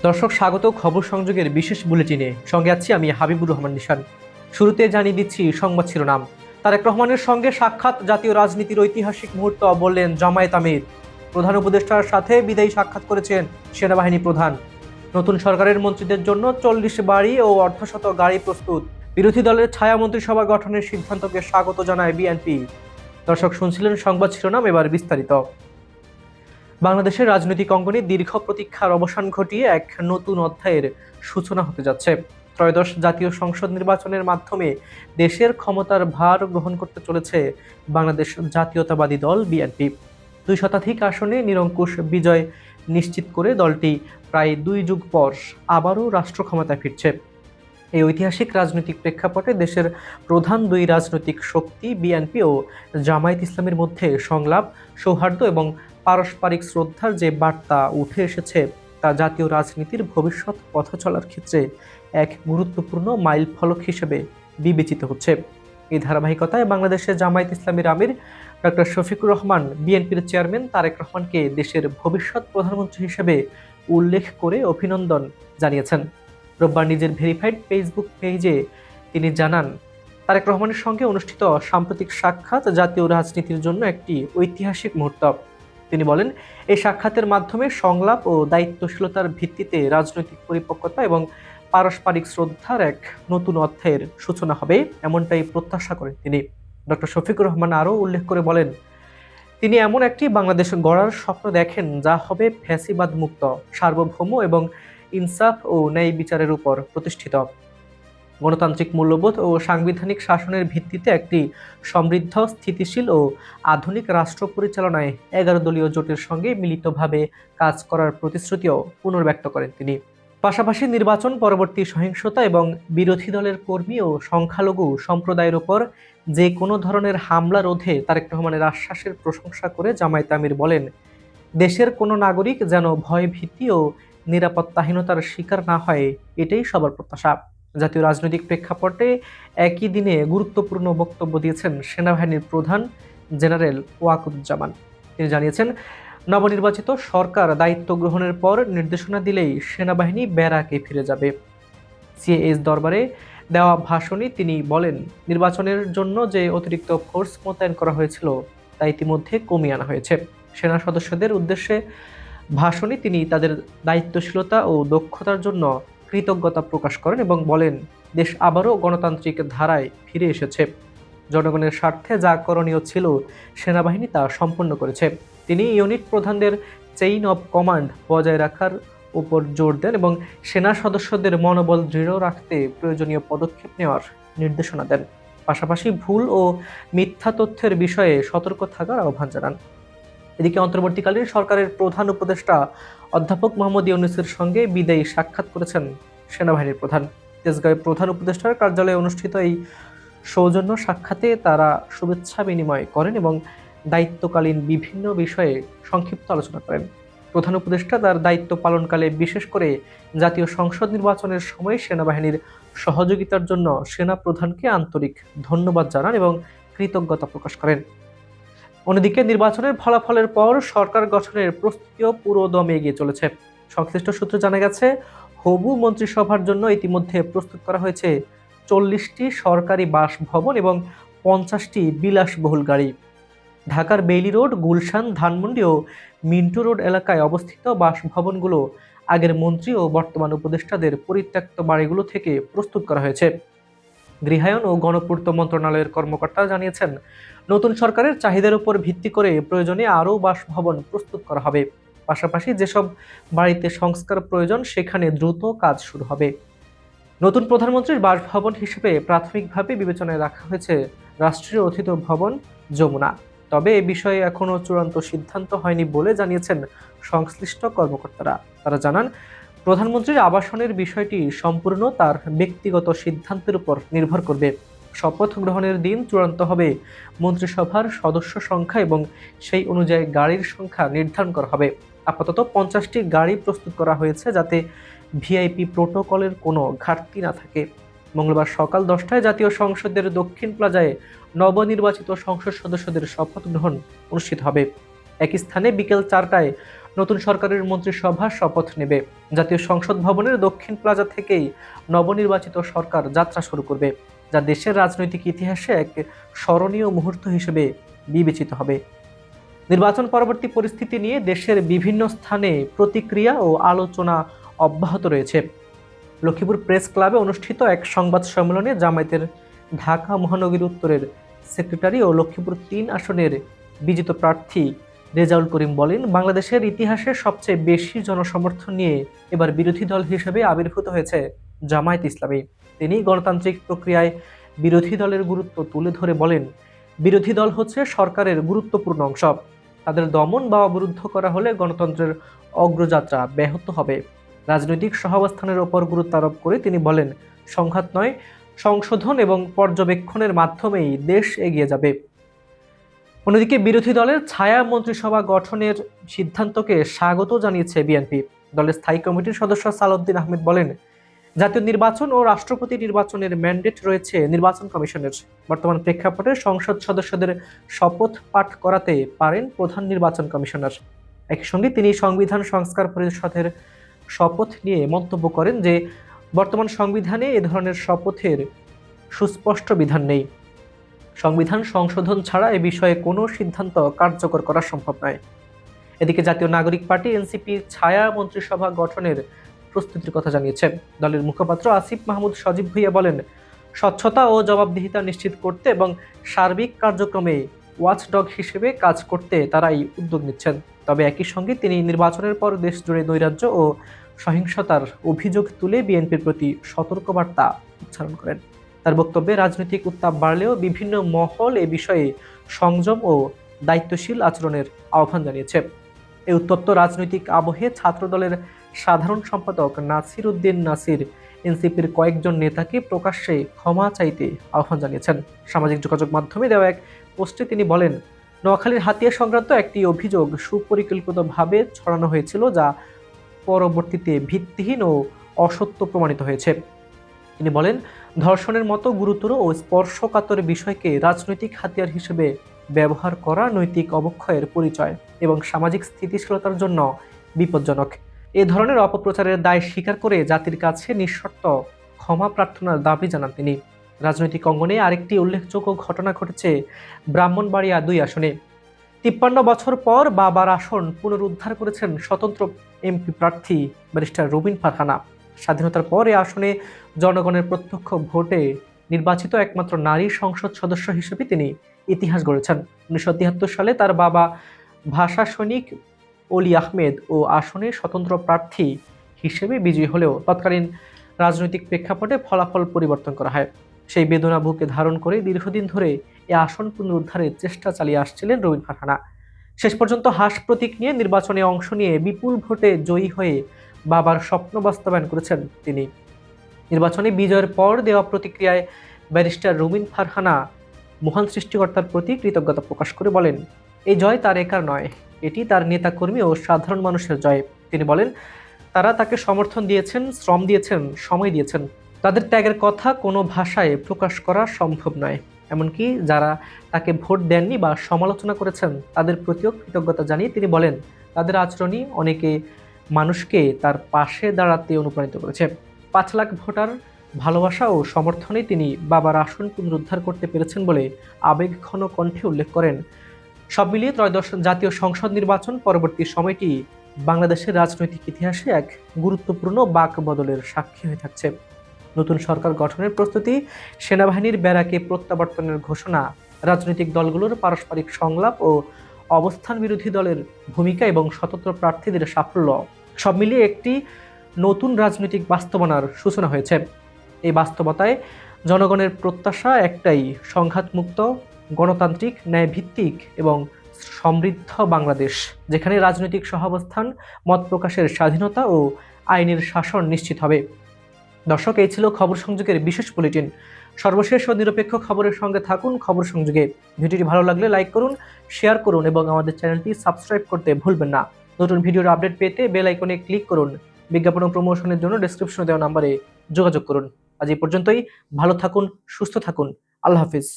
দর্শক স্বাগত খবর সংযোগের বিশেষ বুলেটিনে। সঙ্গে আছি আমি হাবিবুর রহমান নিশান। শুরুতে জানিয়ে দিচ্ছি সংবাদ শিরোনাম। তারেক রহমানের সঙ্গে সাক্ষাৎ, জাতীয় রাজনীতির ঐতিহাসিক মুহূর্ত বললেন জামায়াত আমির। প্রধান উপদেষ্টার সাথে বিদায়ী সাক্ষাৎ করেছেন সেনাবাহিনী প্রধান। নতুন সরকারের মন্ত্রীদের জন্য 40 বাড়ি ও অর্ধশত গাড়ি প্রস্তুত। বিরোধী দলের ছায়া মন্ত্রিসভা গঠনের সিদ্ধান্তকে স্বাগত জানায় বিএনপি। দর্শক শুনছিলেন সংবাদ শিরোনাম, এবার বিস্তারিত। বাংলাদেশের রাজনৈতিক অঙ্গনে দীর্ঘ প্রতীক্ষার অবসান ঘটিয়ে এক নতুন অধ্যায়ের সূচনা হতে যাচ্ছে। ত্রয়োদশ জাতীয় সংসদ নির্বাচনের মাধ্যমে দেশের ক্ষমতার ভার গ্রহণ করতে চলেছে বাংলাদেশ জাতীয়তাবাদী দল বিএনপি। 2 শতাধিক আসনে নিরঙ্কুশ বিজয় নিশ্চিত করে দলটি প্রায় 2 যুগ পর আবারও রাষ্ট্র ক্ষমতায় ফিরছে। এই ঐতিহাসিক রাজনৈতিক প্রেক্ষাপটে দেশের প্রধান 2 রাজনৈতিক শক্তি বিএনপি ও জামায়াত ইসলামের মধ্যে সংলাপ, সৌহার্দ্য এবং পারস্পরিক শ্রদ্ধার যে বার্তা উঠে এসেছে তা জাতীয় রাজনীতির ভবিষ্যৎ পথ চলার ক্ষেত্রে এক গুরুত্বপূর্ণ মাইল ফলক হিসেবে বিবেচিত হচ্ছে। এই ধারাবাহিকতায় বাংলাদেশের জামায়াত ইসলামীর আমির ডক্টর শফিকুর রহমান বিএনপির চেয়ারম্যান তারেক রহমানকে দেশের ভবিষ্যৎ প্রধানমন্ত্রী হিসেবে উল্লেখ করে অভিনন্দন জানিয়েছেন। রোববার নিজের ভেরিফাইড ফেসবুক পেজে তিনি জানান, তারেক রহমানের সঙ্গে অনুষ্ঠিত সাম্প্রতিক সাক্ষাৎ জাতীয় রাজনীতির জন্য একটি ঐতিহাসিক মুহূর্ত। তিনি বলেন, এই সাক্ষাতের মাধ্যমে সংলাপ ও দায়িত্বশীলতার ভিত্তিতে রাজনৈতিক পরিপক্কতা এবং পারস্পরিক শ্রদ্ধার এক নতুন অধ্যায়ের সূচনা হবে, এমনটাই প্রত্যাশা করেন তিনি। ডক্টর শফিকুর রহমান আরও উল্লেখ করে বলেন, তিনি এমন একটি বাংলাদেশ গড়ার স্বপ্ন দেখেন যা হবে ফ্যাসিবাদ মুক্ত, সার্বভৌম এবং ইনসাফ ও ন্যায় বিচারের উপর প্রতিষ্ঠিত। গণতান্ত্রিক মূল্যবোধ ও সাংবিধানিক শাসনের ভিত্তিতে একটি সমৃদ্ধ, স্থিতিশীল ও আধুনিক রাষ্ট্র পরিচালনায় 11 দলীয় জোটের সঙ্গে মিলিতভাবে কাজ করার প্রতিশ্রুতিও পুনর্ব্যক্ত করেন তিনি। পাশাপাশি নির্বাচন পরবর্তী সহিংসতা এবং বিরোধী দলের কর্মী ও সংখ্যালঘু সম্প্রদায়ের ওপর যে কোনো ধরনের হামলা রোধে তারেক রহমানের আশ্বাসের প্রশংসা করে জামায়াত আমির বলেন, দেশের কোনো নাগরিক যেন ভয়, ভীতি ও নিরাপত্তাহীনতার শিকার না হয়, এটাই সবার প্রত্যাশা। জাতীয় রাজনৈতিক প্রেক্ষাপটে একই দিনে গুরুত্বপূর্ণ বক্তব্য দিয়েছেন সেনাবাহিনীর প্রধান জেনারেল ওয়াকারুজ্জামান। তিনি জানিয়েছেন, নবনির্বাচিত সরকার দায়িত্ব গ্রহণের পর নির্দেশনা দিলেই সেনাবাহিনী ব্যারাকে ফিরে যাবে। সিএএস দরবারে দেওয়া ভাষণে তিনি বলেন, নির্বাচনের জন্য যে অতিরিক্ত ফোর্স মোতায়েন করা হয়েছিল তা ইতিমধ্যে কমিয়ে আনা হয়েছে। সেনা সদস্যদের উদ্দেশ্যে ভাষণে তিনি তাদের দায়িত্বশীলতা ও দক্ষতার জন্য কৃতজ্ঞতা প্রকাশ করেন এবং বলেন, দেশ আবারও গণতান্ত্রিক ধারায় ফিরে এসেছে। জনগণের স্বার্থে যা করণীয় ছিল সেনাবাহিনী তা সম্পন্ন করেছে। তিনি ইউনিট প্রধানদের চেইন অব কমান্ড বজায় রাখার উপর জোর দেন এবং সেনা সদস্যদের মনোবল দৃঢ় রাখতে প্রয়োজনীয় পদক্ষেপ নেওয়ার নির্দেশনা দেন। পাশাপাশি ভুল ও মিথ্যা তথ্যের বিষয়ে সতর্ক থাকার আহ্বান জানান। এদিকে অন্তর্বর্তীকালীন সরকারের প্রধান উপদেষ্টা অধ্যাপক মোহাম্মদ ইউনূসের সঙ্গে বিদায়ী সাক্ষাৎ করেছেন সেনাবাহিনীর প্রধান। তেজগাঁওয়ে প্রধান উপদেষ্টার কার্যালয়ে অনুষ্ঠিত এই সৌজন্য সাক্ষাতে তারা শুভেচ্ছা বিনিময় করেন এবং দায়িত্বকালীন বিভিন্ন বিষয়ে সংক্ষিপ্ত আলোচনা করেন। প্রধান উপদেষ্টা তার দায়িত্ব পালনকালে বিশেষ করে জাতীয় সংসদ নির্বাচনের সময় সেনাবাহিনীর সহযোগিতার জন্য সেনা প্রধানকে আন্তরিক ধন্যবাদ জানান এবং কৃতজ্ঞতা প্রকাশ করেন। অন্যদিকে নির্বাচনের ফলাফলের পর সরকার গঠনের প্রস্তুতিও পুরো দমে এগিয়ে চলেছে। সংশ্লিষ্ট সূত্রে জানা গেছে, হবু মন্ত্রিসভার জন্য ইতিমধ্যে প্রস্তুত করা হয়েছে 40টি সরকারি বাসভবন এবং 50টি বিলাসবহুল গাড়ি। ঢাকার বেইলি রোড, গুলশান, ধানমন্ডি ও মিন্টু রোড এলাকায় অবস্থিত বাসভবনগুলো আগের মন্ত্রী ও বর্তমান উপদেষ্টাদের পরিত্যক্ত বাড়িগুলো থেকে প্রস্তুত করা হয়েছে। গৃহায়ন ও গণপূর্ত মন্ত্রণালয়ের কর্মকর্তারা জানিয়েছেন, নতুন সরকারের চাহিদার উপর ভিত্তি করে প্রয়োজনে আরও বাসভবন প্রস্তুত করা হবে। পাশাপাশি যেসব বাড়িতে সংস্কার প্রয়োজন সেখানে দ্রুত কাজ শুরু হবে। নতুন প্রধানমন্ত্রীর বাসভবন হিসেবে প্রাথমিকভাবে বিবেচনায় রাখা হয়েছে রাষ্ট্রীয় অতিথি ভবন যমুনা। তবে এ বিষয়ে এখনও চূড়ান্ত সিদ্ধান্ত হয়নি বলে জানিয়েছেন সংশ্লিষ্ট কর্মকর্তারা। তারা জানান, প্রধানমন্ত্রীর আবাসনের বিষয়টি সম্পূর্ণ তার ব্যক্তিগত সিদ্ধান্তের উপর নির্ভর করবে। শপথ গ্রহণের দিন চূড়ান্ত হবে মন্ত্রিসভার সদস্য সংখ্যা এবং সেই অনুযায়ী গাড়ির সংখ্যা নির্ধারণ করা হবে। আপাতত 50টি গাড়ি প্রস্তুত করা হয়েছে যাতে ভিআইপি প্রোটোকলের কোনো ঘাটতি না থাকে। মঙ্গলবার সকাল 10টায় জাতীয় সংসদের দক্ষিণ প্লাজায় নবনির্বাচিত সংসদ সদস্যদের শপথ গ্রহণ অনুষ্ঠিত হবে। একই স্থানে বিকেল 4টায় নতুন সরকারের মন্ত্রিসভা শপথ নেবে। জাতীয় সংসদ ভবনের দক্ষিণ প্লাজা থেকেই নবনির্বাচিত সরকার যাত্রা শুরু করবে, যা দেশের রাজনৈতিক ইতিহাসে এক স্মরণীয় মুহূর্ত হিসেবে বিবেচিত হবে। নির্বাচন পরবর্তী পরিস্থিতি নিয়ে দেশের বিভিন্ন স্থানে প্রতিক্রিয়া ও আলোচনা অব্যাহত রয়েছে। লক্ষ্মীপুর প্রেস ক্লাবে অনুষ্ঠিত এক সংবাদ সম্মেলনে জামায়াতের ঢাকা মহানগরী উত্তরের সেক্রেটারি ও লক্ষ্মীপুর ৩ আসনের বিজিত প্রার্থী রেজাউল করিম বলেন, বাংলাদেশের ইতিহাসে সবচেয়ে বেশি জনসমর্থন নিয়ে এবার বিরোধী দল হিসেবে আবির্ভূত হয়েছে জামায়াত ইসলামী। তিনি গণতান্ত্রিক প্রক্রিয়ায় বিরোধী দলের গুরুত্ব তুলে ধরে বলেন, বিরোধী দল হচ্ছে সরকারের গুরুত্বপূর্ণ অংশ। তাদের দমন বা অবরুদ্ধ করা হলে গণতন্ত্রের অগ্রযাত্রা ব্যাহত হবে। রাজনৈতিক সহাবস্থানের ওপর গুরুত্ব আরোপ করে তিনি বলেন, সংঘাত নয়, সংশোধন এবং পর্যবেক্ষণের মাধ্যমেই দেশ এগিয়ে যাবে। অন্যদিকে বিরোধী দলের ছায়া মন্ত্রিসভা গঠনের সিদ্ধান্তকে স্বাগত জানিয়েছে বিএনপি। দলের স্থায়ী কমিটির সদস্য সালাউদ্দিন আহমেদ বলেন, জাতীয় নির্বাচন ও রাষ্ট্রপতি নির্বাচনের ম্যান্ডেট রয়েছে নির্বাচন কমিশনের। বর্তমান প্রেক্ষাপটে সংসদ সদস্যদের শপথ পাঠ করাতে পারেন প্রধান নির্বাচন কমিশনার। একই সঙ্গে তিনি সংবিধান সংস্কার পরিষদের শপথ নিয়ে মন্তব্য করেন যে, বর্তমান সংবিধানে এ ধরনের শপথের সুস্পষ্ট বিধান নেই। সংবিধান সংশোধন ছাড়া এ বিষয়ে কোনো সিদ্ধান্ত কার্যকর করা সম্ভব নয়। এদিকে জাতীয় নাগরিক পার্টি এনসিপি ছায়া মন্ত্রিসভা গঠনের প্রস্তুতির কথা জানিয়েছে। দলের মুখপাত্র আসিফ মাহমুদ সজীব ভুঁইয়া বলেন, স্বচ্ছতা ও জবাবদিহিতা নিশ্চিত করতে এবং সার্বিক কার্যক্রমে ওয়াচডগ হিসেবে কাজ করতে তারাই উদ্যোগ নিচ্ছেন। তবে একই সঙ্গে তিনি নির্বাচনের পর দেশ জুড়ে নৈরাজ্য ও সহিংসতার অভিযোগ তুলে বিএনপির প্রতি সতর্কবার্তা উচ্চারণ করেন। তার বক্তব্যে রাজনৈতিক উত্তাপ বাড়লেও বিভিন্ন মহল এ বিষয়ে সংযম ও দায়িত্বশীল আচরণের আহ্বান জানিয়েছে। এই উত্তপ্ত রাজনৈতিক আবহে ছাত্রদলের সাধারণ সম্পাদক নাসির উদ্দিন নাসির এনসিপির কয়েকজন নেতাকে প্রকাশ্যে ক্ষমা চাইতে আহ্বান জানিয়েছেন। সামাজিক যোগাযোগ মাধ্যমে দেওয়া এক পোস্টে তিনি বলেন, নোয়াখালীর হাতিয়া সংক্রান্ত একটি অভিযোগ সুপরিকল্পিতভাবে ছড়ানো হয়েছিল, যা পরবর্তীতে ভিত্তিহীন ও অসত্য প্রমাণিত হয়েছে। তিনি বলেন, ধর্ষণের মতো গুরুতর ও স্পর্শকাতর বিষয়কে রাজনৈতিক হাতিয়ার হিসেবে ব্যবহার করা নৈতিক অবক্ষয়ের পরিচয় এবং সামাজিক স্থিতিশীলতার জন্য বিপজ্জনক। এ ধরনের অপপ্রচারের দায় স্বীকার করে জাতির কাছে নিঃশর্ত ক্ষমা প্রার্থনার দাবি জানান তিনি। রাজনৈতিক অঙ্গনে আরেকটি উল্লেখযোগ্য ঘটনা ঘটেছে ব্রাহ্মণবাড়িয়া ২ আসনে। ৫৩ বছর পর বাবার আসন পুনরুদ্ধার করেছেন স্বতন্ত্র এমপি প্রার্থী ব্যারিস্টার রুবিন ফারহানা। স্বাধীনতার পর এ আসনে জনগণের প্রত্যক্ষ ভোটে নির্বাচিত একমাত্র নারী সংসদ সদস্য হিসেবে তিনি ইতিহাস গড়েছেন। ১৯৭৩ সালে তার বাবা ভাষা সৈনিক অলি আহমেদ ও আসনে স্বতন্ত্র প্রার্থী হিসেবে বিজয়ী হলেও তৎকালীন রাজনৈতিক প্রেক্ষাপটে ফলাফল পরিবর্তন করা হয়। সেই বেদনা বুকে ধারণ করে দীর্ঘদিন ধরে এ আসন পুনরুদ্ধারের চেষ্টা চালিয়ে আসছিলেন রুবিন ফারহানা। শেষ পর্যন্ত হাস প্রতীক নিয়ে নির্বাচনে অংশ নিয়ে বিপুল ভোটে জয়ী হয়ে বাবার স্বপ্ন বাস্তবায়ন করেছেন তিনি। নির্বাচনে বিজয়ের পর দেওয়া প্রতিক্রিয়ায় ব্যারিস্টার রুবিন ফারহানা মহান সৃষ্টিকর্তার প্রতি কৃতজ্ঞতা প্রকাশ করে বলেন, এই জয় তার একার নয়, এটি তার নেতাকর্মী ও সাধারণ মানুষের জয়। তিনি বলেন, তারা তাকে সমর্থন দিয়েছেন, শ্রম দিয়েছেন, সময় দিয়েছেন। তাদের ত্যাগের কথা কোনো ভাষায় প্রকাশ করা সম্ভব নয়। এমনকি যারা তাকে ভোট দেননি বা সমালোচনা করেছেন তাদের প্রতিও কৃতজ্ঞতা জানিয়ে তিনি বলেন, তাদের আচরণই অনেকে মানুষকে তার পাশে দাঁড়াতে অনুপ্রাণিত করেছে। ৫ লাখ ভোটার ভালোবাসা ও সমর্থনে তিনি বাবার আসন পুনরুদ্ধার করতে পেরেছেন বলে আবেগঘন কণ্ঠে উল্লেখ করেন। সব মিলিয়ে ত্রয়োদশ জাতীয় সংসদ নির্বাচন পরবর্তী সময়টি বাংলাদেশের রাজনৈতিক ইতিহাসে এক গুরুত্বপূর্ণ বাক বদলের সাক্ষী হয়ে থাকছে। নতুন সরকার গঠনের প্রস্তুতি, সেনাবাহিনীর ব্যারাকে প্রত্যাবর্তনের ঘোষণা, রাজনৈতিক দলগুলোর পারস্পরিক সংলাপ ও অবস্থান বিরোধী দলের ভূমিকা এবং স্বতন্ত্র প্রার্থীদের সাফল্য সব মিলিয়ে একটি নতুন রাজনৈতিক বাস্তবতার সূচনা হয়েছে। এই বাস্তবতায় জনগণের প্রত্যাশা একটাই, সংঘাতমুক্ত, গণতান্ত্রিক, ন্যায়ভিত্তিক এবং সমৃদ্ধ বাংলাদেশ, যেখানে রাজনৈতিক সহাবস্থান, মত প্রকাশের স্বাধীনতা ও আইনের শাসন নিশ্চিত হবে। দর্শক, এই ছিল খবর সংযোগের বিশেষ বুলেটিন। সর্বশেষ ও নিরপেক্ষ খবরের সঙ্গে থাকুন খবর সংযোগে। ভিডিওটি ভালো লাগলে লাইক করুন, শেয়ার করুন এবং আমাদের চ্যানেলটি সাবস্ক্রাইব করতে ভুলবেন না। নতুন ভিডিওর আপডেট পেতে বেল আইকনে ক্লিক করুন। বিজ্ঞাপন ও প্রমোশনের জন্য ডেসক্রিপশনে দেওয়া নম্বরে যোগাযোগ করুন। আজ এই পর্যন্তই। ভালো থাকুন, সুস্থ থাকুন। আল্লাহ হাফিজ।